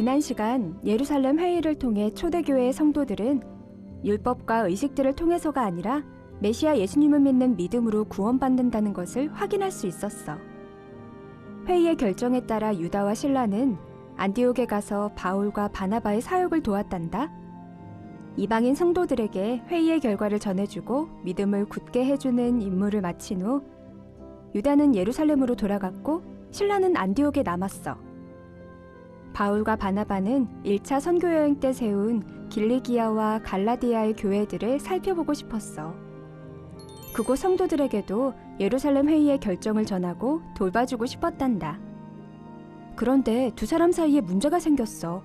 지난 시간 예루살렘 회의를 통해 초대교회의 성도들은 율법과 의식들을 통해서가 아니라 메시아 예수님을 믿는 믿음으로 구원받는다는 것을 확인할 수 있었어. 회의의 결정에 따라 유다와 실라는 안디옥에 가서 바울과 바나바의 사역을 도왔단다. 이방인 성도들에게 회의의 결과를 전해주고 믿음을 굳게 해주는 임무를 마친 후 유다는 예루살렘으로 돌아갔고 실라는 안디옥에 남았어. 바울과 바나바는 1차 선교여행 때 세운 길리기아와 갈라디아의 교회들을 살펴보고 싶었어. 그곳 성도들에게도 예루살렘 회의의 결정을 전하고 돌봐주고 싶었단다. 그런데 두 사람 사이에 문제가 생겼어.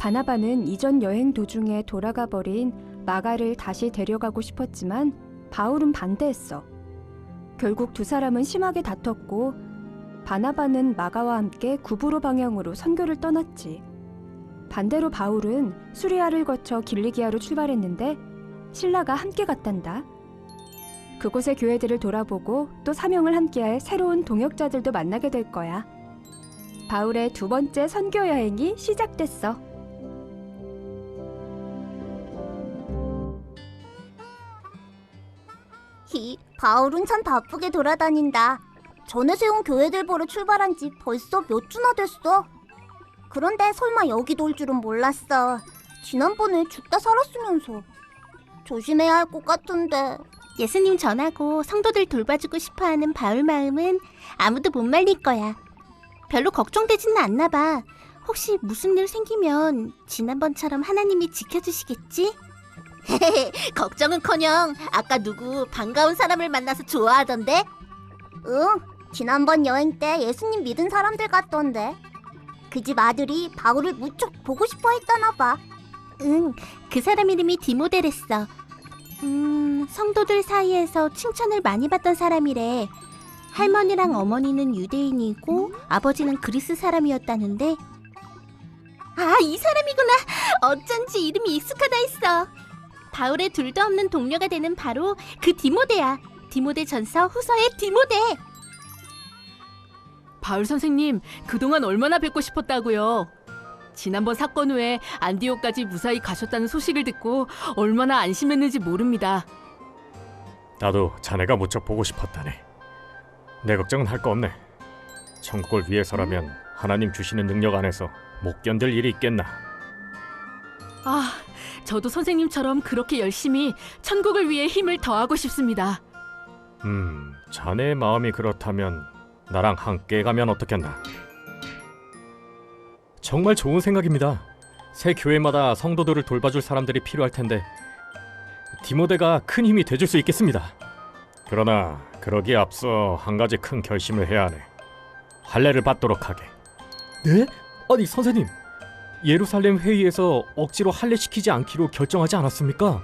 바나바는 이전 여행 도중에 돌아가 버린 마가를 다시 데려가고 싶었지만 바울은 반대했어. 결국 두 사람은 심하게 다퉜고 바나바는 마가와 함께 구브로 방향으로 선교를 떠났지. 반대로 바울은 수리아를 거쳐 길리기아로 출발했는데 실라가 함께 갔단다. 그곳의 교회들을 돌아보고 또 사명을 함께할 새로운 동역자들도 만나게 될 거야. 바울의 두 번째 선교 여행이 시작됐어. 바울은 참 바쁘게 돌아다닌다. 전에 세운 교회들 보러 출발한 지 벌써 몇 주나 됐어. 그런데 설마 여기도 올 줄은 몰랐어. 지난번에 죽다 살았으면서. 조심해야 할 것 같은데. 예수님 전하고 성도들 돌봐주고 싶어하는 바울 마음은 아무도 못 말릴 거야. 별로 걱정되지는 않나 봐. 혹시 무슨 일 생기면 지난번처럼 하나님이 지켜주시겠지? 걱정은커녕 아까 누구 반가운 사람을 만나서 좋아하던데? 응, 지난번 여행 때 예수님 믿은 사람들 같던데. 그 집 아들이 바울을 무척 보고 싶어 했다나 봐. 응, 그 사람 이름이 디모데랬어. 성도들 사이에서 칭찬을 많이 받던 사람이래. 할머니랑 어머니는 유대인이고 아버지는 그리스 사람이었다는데. 아, 이 사람이구나. 어쩐지 이름이 익숙하다 했어. 바울의 둘도 없는 동료가 되는 바로 그 디모데야. 디모데 전서 후서의 디모데. 바울 선생님, 그동안 얼마나 뵙고 싶었다고요. 지난번 사건 후에 안디옥까지 무사히 가셨다는 소식을 듣고 얼마나 안심했는지 모릅니다. 나도 자네가 무척 보고 싶었다네. 내 걱정은 할 거 없네. 천국을 위해서라면 하나님 주시는 능력 안에서 못 견딜 일이 있겠나. 아, 저도 선생님처럼 그렇게 열심히 천국을 위해 힘을 더하고 싶습니다. 자네의 마음이 그렇다면 나랑 함께 가면 어떻겠나. 정말 좋은 생각입니다. 새 교회마다 성도들을 돌봐줄 사람들이 필요할 텐데 디모데가 큰 힘이 돼줄 수 있겠습니다. 그러나 그러기에 앞서 한 가지 큰 결심을 해야 하네. 할례를 받도록 하게. 네? 아니 선생님, 예루살렘 회의에서 억지로 할례시키지 않기로 결정하지 않았습니까?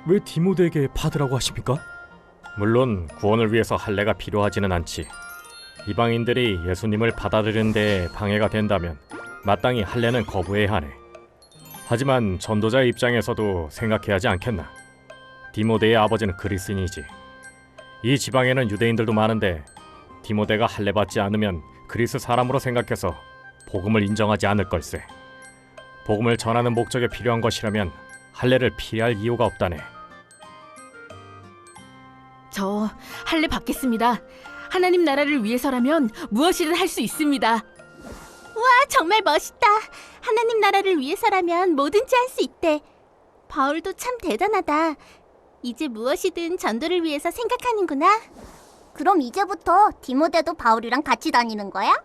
왜 디모데에게 받으라고 하십니까? 물론 구원을 위해서 할례가 필요하지는 않지. 이방인들이 예수님을 받아들이는 데 방해가 된다면 마땅히 할례는 거부해야 하네. 하지만 전도자의 입장에서도 생각해야 하지 않겠나. 디모데의 아버지는 그리스인이지. 이 지방에는 유대인들도 많은데 디모데가 할례 받지 않으면 그리스 사람으로 생각해서 복음을 인정하지 않을 걸세. 복음을 전하는 목적에 필요한 것이라면 할례를 피할 이유가 없다네. 저 할례 받겠습니다. 하나님 나라를 위해서라면 무엇이든 할 수 있습니다. 와, 정말 멋있다. 하나님 나라를 위해서라면 뭐든지 할 수 있대. 바울도 참 대단하다. 이제 무엇이든 전도를 위해서 생각하는구나. 그럼 이제부터 디모데도 바울이랑 같이 다니는 거야?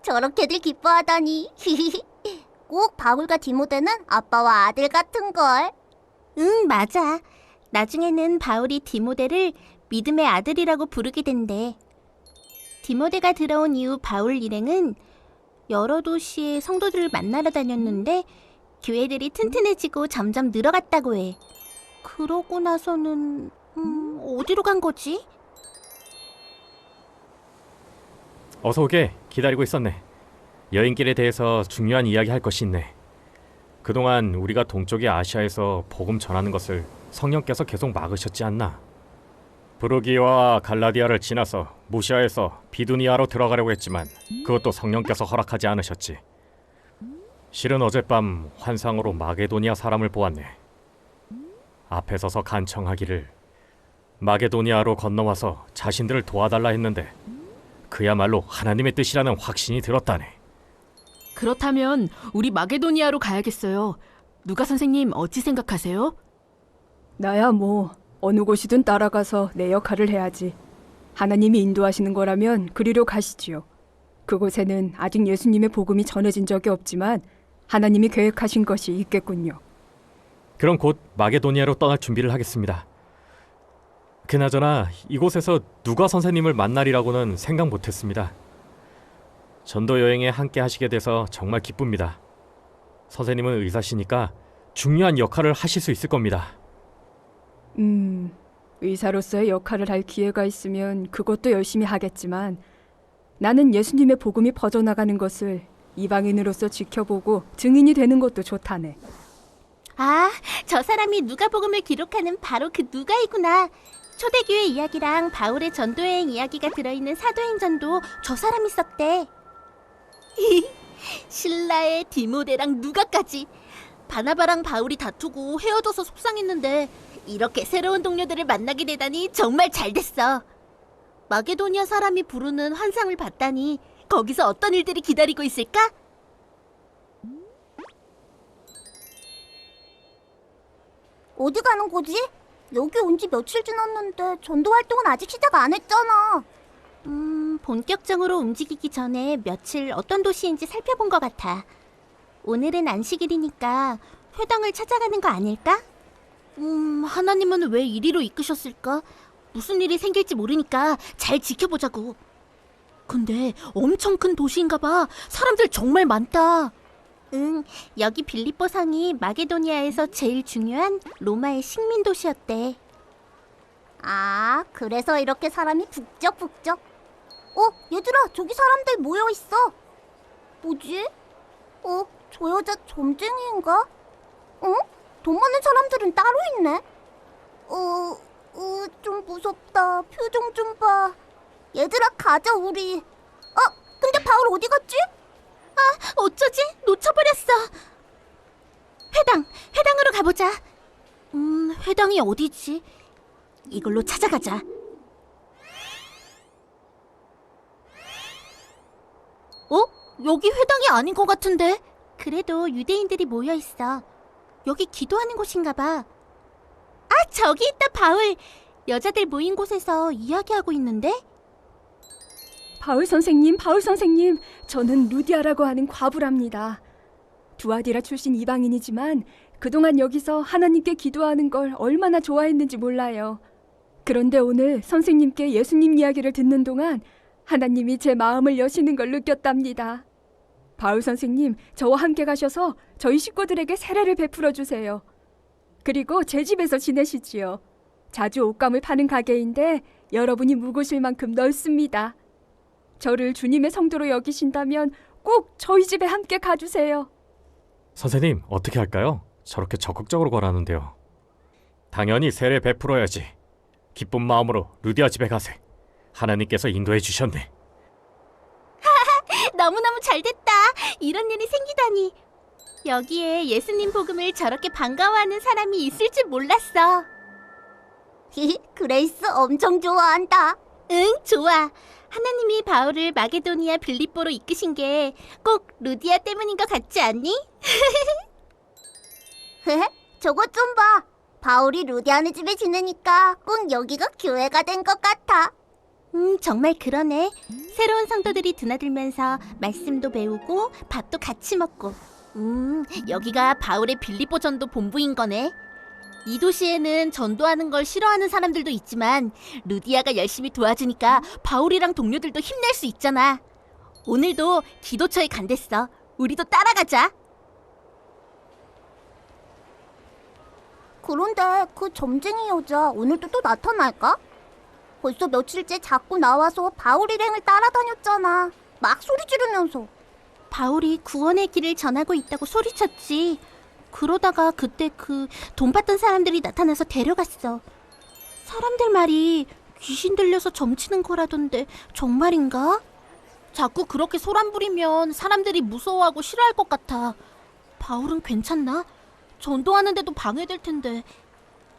저렇게들 기뻐하다니. 꼭 바울과 디모데는 아빠와 아들 같은걸. 응, 맞아. 나중에는 바울이 디모데를 믿음의 아들이라고 부르게 된대. 디모데가 들어온 이후 바울 일행은 여러 도시의 성도들을 만나러 다녔는데 교회들이 튼튼해지고 점점 늘어갔다고 해. 그러고 나서는 어디로 간 거지? 어서 오게. 기다리고 있었네. 여행길에 대해서 중요한 이야기 할 것이 있네. 그동안 우리가 동쪽의 아시아에서 복음 전하는 것을 성령께서 계속 막으셨지 않나? 브루기와 갈라디아를 지나서 무시아에서 비두니아로 들어가려고 했지만 그것도 성령께서 허락하지 않으셨지. 실은 어젯밤 환상으로 마게도니아 사람을 보았네. 앞에 서서 간청하기를 마게도니아로 건너와서 자신들을 도와달라 했는데 그야말로 하나님의 뜻이라는 확신이 들었다네. 그렇다면 우리 마게도니아로 가야겠어요. 누가 선생님 어찌 생각하세요? 나야 뭐 어느 곳이든 따라가서 내 역할을 해야지. 하나님이 인도하시는 거라면 그리로 가시지요. 그곳에는 아직 예수님의 복음이 전해진 적이 없지만 하나님이 계획하신 것이 있겠군요. 그럼 곧 마게도니아로 떠날 준비를 하겠습니다. 그나저나 이곳에서 누가 선생님을 만나리라고는 생각 못했습니다. 전도 여행에 함께 하시게 돼서 정말 기쁩니다. 선생님은 의사시니까 중요한 역할을 하실 수 있을 겁니다. 의사로서의 역할을 할 기회가 있으면 그것도 열심히 하겠지만 나는 예수님의 복음이 퍼져나가는 것을 이방인으로서 지켜보고 증인이 되는 것도 좋다네. 아, 저 사람이 누가복음을 기록하는 바로 그 누가이구나. 초대교회 이야기랑 바울의 전도여행 이야기가 들어있는 사도행전도 저 사람이 썼대. 신라의 디모데랑 누가까지. 바나바랑 바울이 다투고 헤어져서 속상했는데 이렇게 새로운 동료들을 만나게 되다니 정말 잘 됐어. 마게도니아 사람이 부르는 환상을 봤다니 거기서 어떤 일들이 기다리고 있을까? 어디 가는 거지? 여기 온 지 며칠 지났는데 전도 활동은 아직 시작 안 했잖아. 본격적으로 움직이기 전에 며칠 어떤 도시인지 살펴본 것 같아. 오늘은 안식일이니까 회당을 찾아가는 거 아닐까? 하나님은 왜 이리로 이끄셨을까? 무슨 일이 생길지 모르니까 잘 지켜보자고. 근데 엄청 큰 도시인가 봐. 사람들 정말 많다. 응, 여기 빌립보 성이 마게도니아에서 제일 중요한 로마의 식민 도시였대. 아, 그래서 이렇게 사람이 북적북적. 얘들아, 저기 사람들 모여 있어. 뭐지? 저 여자 점쟁이인가? 돈 많은 사람들은 따로 있네. 좀 무섭다. 표정 좀 봐. 얘들아, 가자, 우리. 근데 바울 어디 갔지? 어쩌지? 놓쳐버렸어. 회당으로 가보자. 회당이 어디지? 이걸로 찾아가자. 여기 회당이 아닌 것 같은데? 그래도 유대인들이 모여 있어. 여기 기도하는 곳인가 봐. 저기 있다, 바울. 여자들 모인 곳에서 이야기하고 있는데? 바울 선생님, 저는 루디아라고 하는 과부랍니다. 두아디라 출신 이방인이지만 그동안 여기서 하나님께 기도하는 걸 얼마나 좋아했는지 몰라요. 그런데 오늘 선생님께 예수님 이야기를 듣는 동안 하나님이 제 마음을 여시는 걸 느꼈답니다. 바울 선생님, 저와 함께 가셔서 저희 식구들에게 세례를 베풀어 주세요. 그리고 제 집에서 지내시지요. 자주 옷감을 파는 가게인데 여러분이 묵으실 만큼 넓습니다. 저를 주님의 성도로 여기신다면 꼭 저희 집에 함께 가주세요. 선생님, 어떻게 할까요? 저렇게 적극적으로 권하는데요. 당연히 세례 베풀어야지. 기쁜 마음으로 루디아 집에 가세. 하나님께서 인도해 주셨네. 너무너무 잘됐다. 이런 일이 생기다니. 여기에 예수님 복음을 저렇게 반가워하는 사람이 있을 줄 몰랐어. 그레이스 엄청 좋아한다. 응, 좋아. 하나님이 바울을 마게도니아 빌립보로 이끄신 게 꼭 루디아 때문인 것 같지 않니? 저것 좀 봐. 바울이 루디아네 집에 지내니까 꼭 여기가 교회가 된 것 같아. 정말 그러네. 새로운 성도들이 드나들면서 말씀도 배우고 밥도 같이 먹고. 여기가 바울의 빌립보 전도 본부인 거네. 이 도시에는 전도하는 걸 싫어하는 사람들도 있지만 루디아가 열심히 도와주니까 바울이랑 동료들도 힘낼 수 있잖아. 오늘도 기도처에 간댔어. 우리도 따라가자. 그런데 그 점쟁이 여자 오늘도 또 나타날까? 벌써 며칠째 자꾸 나와서 바울 일행을 따라다녔잖아. 막 소리 지르면서. 바울이 구원의 길을 전하고 있다고 소리쳤지. 그러다가 그때 그 돈 받던 사람들이 나타나서 데려갔어. 사람들 말이 귀신 들려서 점치는 거라던데 정말인가? 자꾸 그렇게 소란 부리면 사람들이 무서워하고 싫어할 것 같아. 바울은 괜찮나? 전도하는데도 방해될 텐데.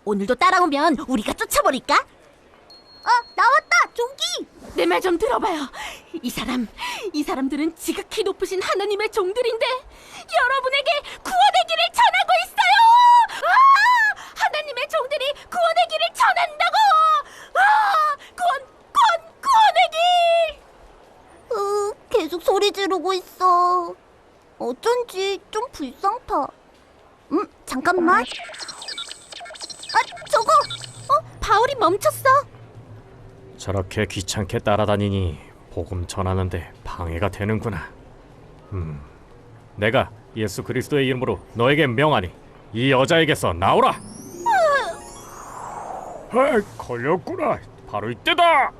오늘도 따라오면 우리가 쫓아버릴까? 나왔다! 저기! 내 말 좀 들어봐요. 이 사람들은 지극히 높으신 하나님의 종들인데 여러분에게 구원의 길을 전하고 있어요. 하나님의 종들이 구원의 길을 전한다고. 구원의 길. 계속 소리 지르고 있어. 어쩐지 좀 불쌍타. 잠깐만. 저거! 바울이 멈췄어. 저렇게 귀찮게 따라다니니 복음 전하는데 방해가 되는구나. 내가 예수 그리스도의 이름으로 너에게 명하니 이 여자에게서 나오라. 걸렸구나. 바로 이때다.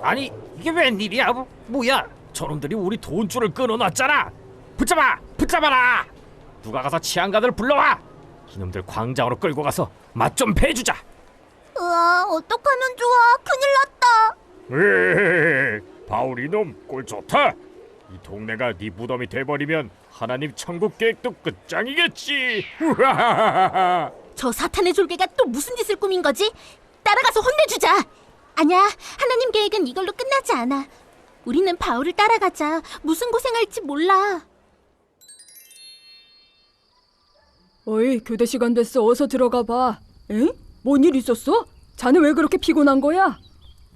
아니 이게 웬일이야? 뭐야? 저놈들이 우리 돈줄을 끊어놨잖아. 붙잡아라. 누가 가서 치안관을 불러와. 이놈들 광장으로 끌고 가서 맛 좀 배주자. 어떡하면 좋아. 큰일 났다. 바울 이놈 꼴 좋다. 이 동네가 네 무덤이 돼버리면 하나님 천국 계획도 끝장이겠지. 저 사탄의 졸개가 또 무슨 짓을 꾸민 거지? 따라가서 혼내주자. 아니야, 하나님 계획은 이걸로 끝나지 않아. 우리는 바울을 따라가자. 무슨 고생할지 몰라. 어이, 교대 시간 됐어. 어서 들어가 봐. 엥? 뭔 일 있었어? 자네 왜 그렇게 피곤한 거야?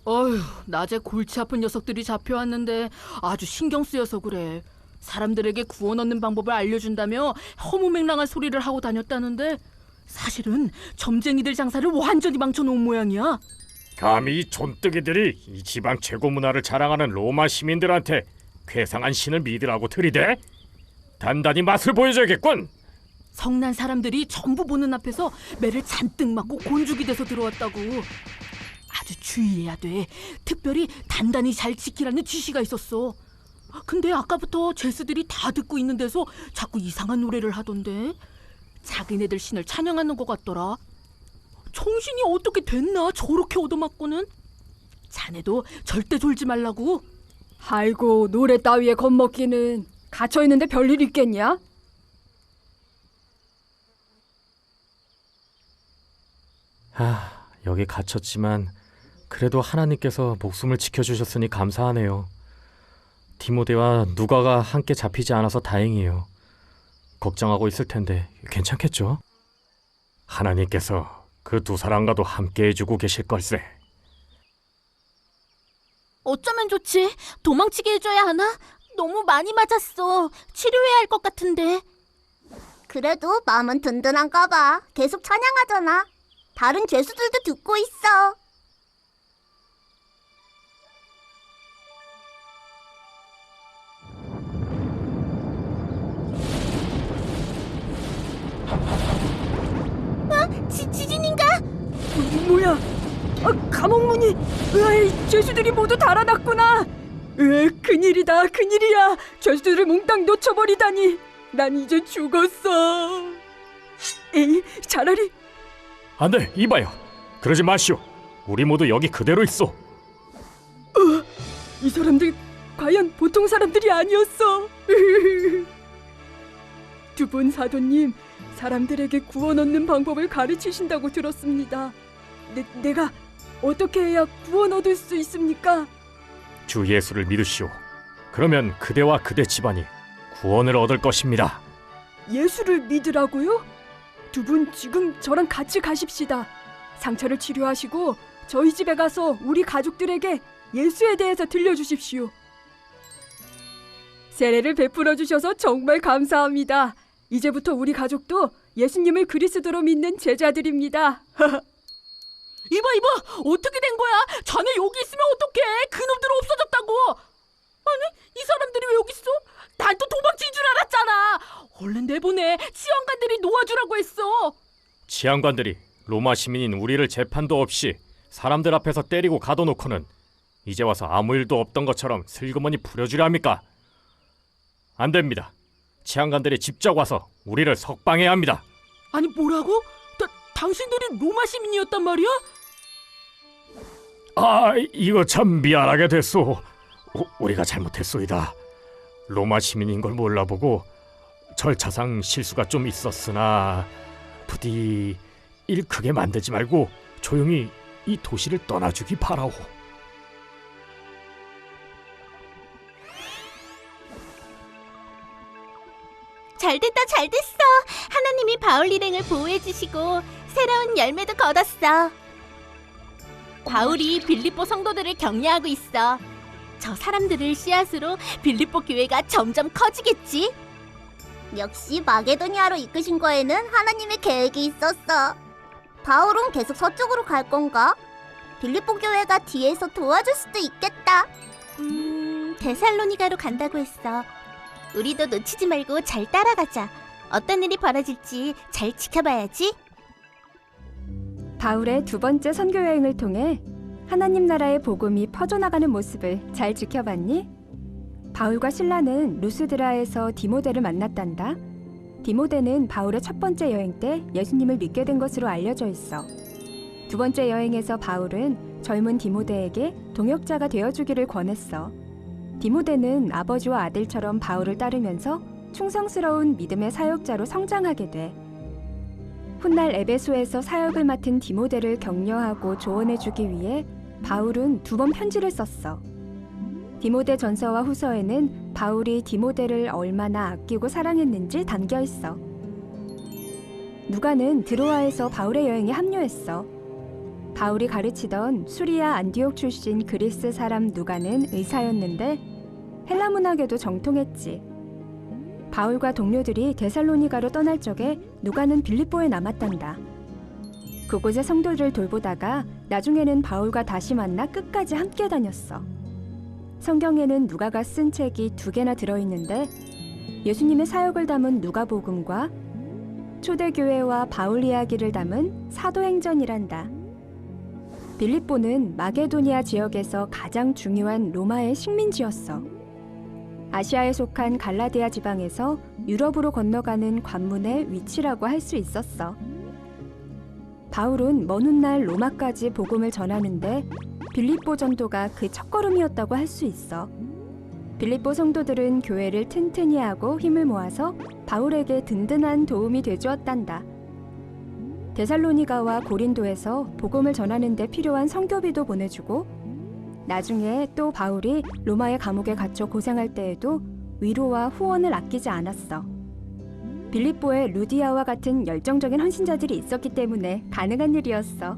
어휴, 낮에 골치 아픈 녀석들이 잡혀왔는데 아주 신경 쓰여서 그래. 사람들에게 구원 얻는 방법을 알려준다며 허무맹랑한 소리를 하고 다녔다는데 사실은 점쟁이들 장사를 완전히 망쳐놓은 모양이야. 감히 이 촌뜨기들이 이 지방 최고 문화를 자랑하는 로마 시민들한테 괴상한 신을 믿으라고 들이대? 단단히 맛을 보여줘야겠군. 성난 사람들이 전부 보는 앞에서 매를 잔뜩 맞고 곤죽이 돼서 들어왔다고. 아주 주의해야 돼. 특별히 단단히 잘 지키라는 지시가 있었어. 근데 아까부터 죄수들이 다 듣고 있는 데서 자꾸 이상한 노래를 하던데 자기네들 신을 찬양하는 것 같더라. 정신이 어떻게 됐나 저렇게 얻어맞고는. 자네도 절대 졸지 말라고. 아이고, 노래 따위에 겁먹기는. 갇혀있는데 별일 있겠냐? 여기 갇혔지만 그래도 하나님께서 목숨을 지켜주셨으니 감사하네요. 디모데와 누가가 함께 잡히지 않아서 다행이에요. 걱정하고 있을 텐데 괜찮겠죠? 하나님께서 그 두 사람과도 함께 해주고 계실 걸세. 어쩌면 좋지? 도망치게 해줘야 하나? 너무 많이 맞았어. 치료해야 할 것 같은데. 그래도 마음은 든든한가 봐. 계속 찬양하잖아. 다른 죄수들도 듣고 있어. 지진인가? 뭐야? 감옥문이. 으이, 죄수들이 모두 달아났구나. 큰일이다, 큰일이야. 죄수들을 몽땅 놓쳐버리다니. 난 이제 죽었어. 에이, 차라리. 안돼, 이봐요. 그러지 마시오. 우리 모두 여기 그대로 있어. 이 사람들 과연 보통 사람들이 아니었어. 두 분 사도님, 사람들에게 구원 얻는 방법을 가르치신다고 들었습니다. 내가 어떻게 해야 구원 얻을 수 있습니까? 주 예수를 믿으시오. 그러면 그대와 그대 집안이 구원을 얻을 것입니다. 예수를 믿으라고요? 두 분 지금 저랑 같이 가십시다. 상처를 치료하시고 저희 집에 가서 우리 가족들에게 예수에 대해서 들려주십시오. 세례를 베풀어 주셔서 정말 감사합니다. 이제부터 우리 가족도 예수님을 그리스도로 믿는 제자들입니다. 이봐, 어떻게 된 거야? 자네 여기 있으면 어떡해? 그놈들 없어졌다고. 아니, 이 사람들이 왜 여기 있어? 난 또 도망친 줄 알았잖아. 얼른 내보내. 치안관들이 놓아주라고 했어. 치안관들이 로마 시민인 우리를 재판도 없이 사람들 앞에서 때리고 가둬놓고는 이제 와서 아무 일도 없던 것처럼 슬그머니 부려주려 합니까? 안 됩니다. 치안관들이 직접 와서 우리를 석방해야 합니다. 아니, 뭐라고? 당신들이 로마 시민이었단 말이야? 이거 참 미안하게 됐소. 우리가 잘못했소이다. 로마 시민인 걸 몰라보고 절차상 실수가 좀 있었으나 부디 일 크게 만들지 말고 조용히 이 도시를 떠나주기 바라오. 잘됐다, 잘됐어. 하나님이 바울 일행을 보호해주시고 새로운 열매도 거뒀어. 바울이 빌립보 성도들을 격려하고 있어. 저 사람들을 씨앗으로 빌립보 교회가 점점 커지겠지? 역시 마게도니아로 이끄신 거에는 하나님의 계획이 있었어. 바울은 계속 서쪽으로 갈 건가? 빌립보 교회가 뒤에서 도와줄 수도 있겠다. 데살로니가로 간다고 했어. 우리도 놓치지 말고 잘 따라가자. 어떤 일이 벌어질지 잘 지켜봐야지. 바울의 두 번째 선교 여행을 통해 하나님 나라의 복음이 퍼져나가는 모습을 잘 지켜봤니? 바울과 실라는 루스드라에서 디모데를 만났단다. 디모데는 바울의 첫 번째 여행 때 예수님을 믿게 된 것으로 알려져 있어. 두 번째 여행에서 바울은 젊은 디모데에게 동역자가 되어주기를 권했어. 디모데는 아버지와 아들처럼 바울을 따르면서 충성스러운 믿음의 사역자로 성장하게 돼. 훗날 에베소에서 사역을 맡은 디모데를 격려하고 조언해주기 위해 바울은 2번 편지를 썼어. 디모데 전서와 후서에는 바울이 디모데를 얼마나 아끼고 사랑했는지 담겨 있어. 누가는 드로아에서 바울의 여행에 합류했어. 바울이 가르치던 수리아 안디옥 출신 그리스 사람 누가는 의사였는데 헬라 문학에도 정통했지. 바울과 동료들이 데살로니가로 떠날 적에 누가는 빌립보에 남았단다. 그곳의 성도들을 돌보다가 나중에는 바울과 다시 만나 끝까지 함께 다녔어. 성경에는 누가가 쓴 책이 2개나 들어있는데 예수님의 사역을 담은 누가복음과 초대교회와 바울 이야기를 담은 사도행전이란다. 빌립보는 마게도니아 지역에서 가장 중요한 로마의 식민지였어. 아시아에 속한 갈라디아 지방에서 유럽으로 건너가는 관문의 위치라고 할 수 있었어. 바울은 먼 훗날 로마까지 복음을 전하는데 빌립보 전도가 그 첫걸음이었다고 할 수 있어. 빌립보 성도들은 교회를 튼튼히 하고 힘을 모아서 바울에게 든든한 도움이 되주었단다. 데살로니가와 고린도에서 복음을 전하는 데 필요한 선교비도 보내주고 나중에 또 바울이 로마의 감옥에 갇혀 고생할 때에도 위로와 후원을 아끼지 않았어. 빌립보에 루디아와 같은 열정적인 헌신자들이 있었기 때문에 가능한 일이었어.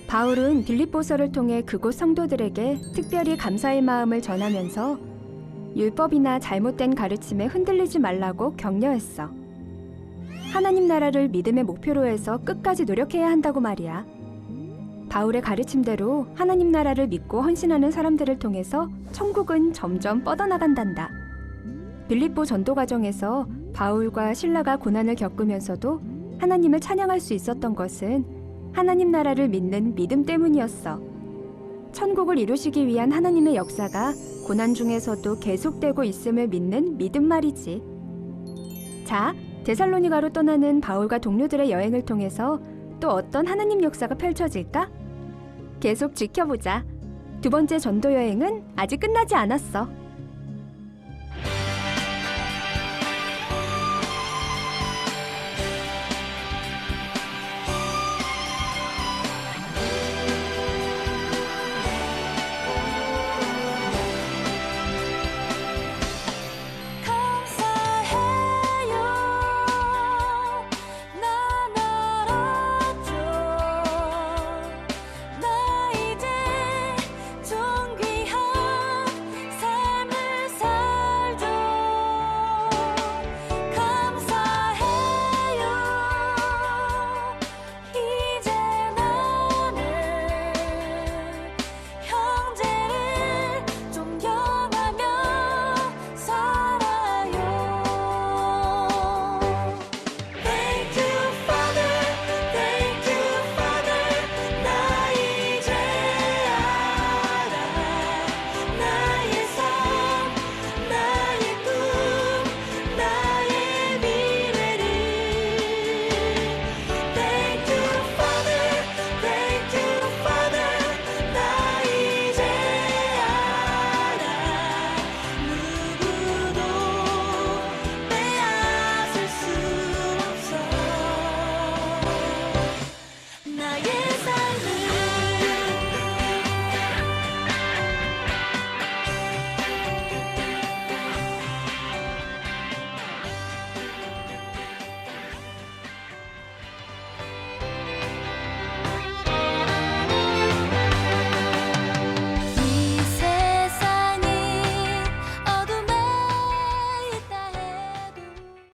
바울은 빌립보서를 통해 그곳 성도들에게 특별히 감사의 마음을 전하면서 율법이나 잘못된 가르침에 흔들리지 말라고 격려했어. 하나님 나라를 믿음의 목표로 해서 끝까지 노력해야 한다고 말이야. 바울의 가르침대로 하나님 나라를 믿고 헌신하는 사람들을 통해서 천국은 점점 뻗어나간단다. 빌립보 전도 과정에서 바울과 실라가 고난을 겪으면서도 하나님을 찬양할 수 있었던 것은 하나님 나라를 믿는 믿음 때문이었어. 천국을 이루시기 위한 하나님의 역사가 고난 중에서도 계속되고 있음을 믿는 믿음 말이지. 자, 데살로니가로 떠나는 바울과 동료들의 여행을 통해서 또 어떤 하나님 역사가 펼쳐질까? 계속 지켜보자. 두 번째 전도 여행은 아직 끝나지 않았어.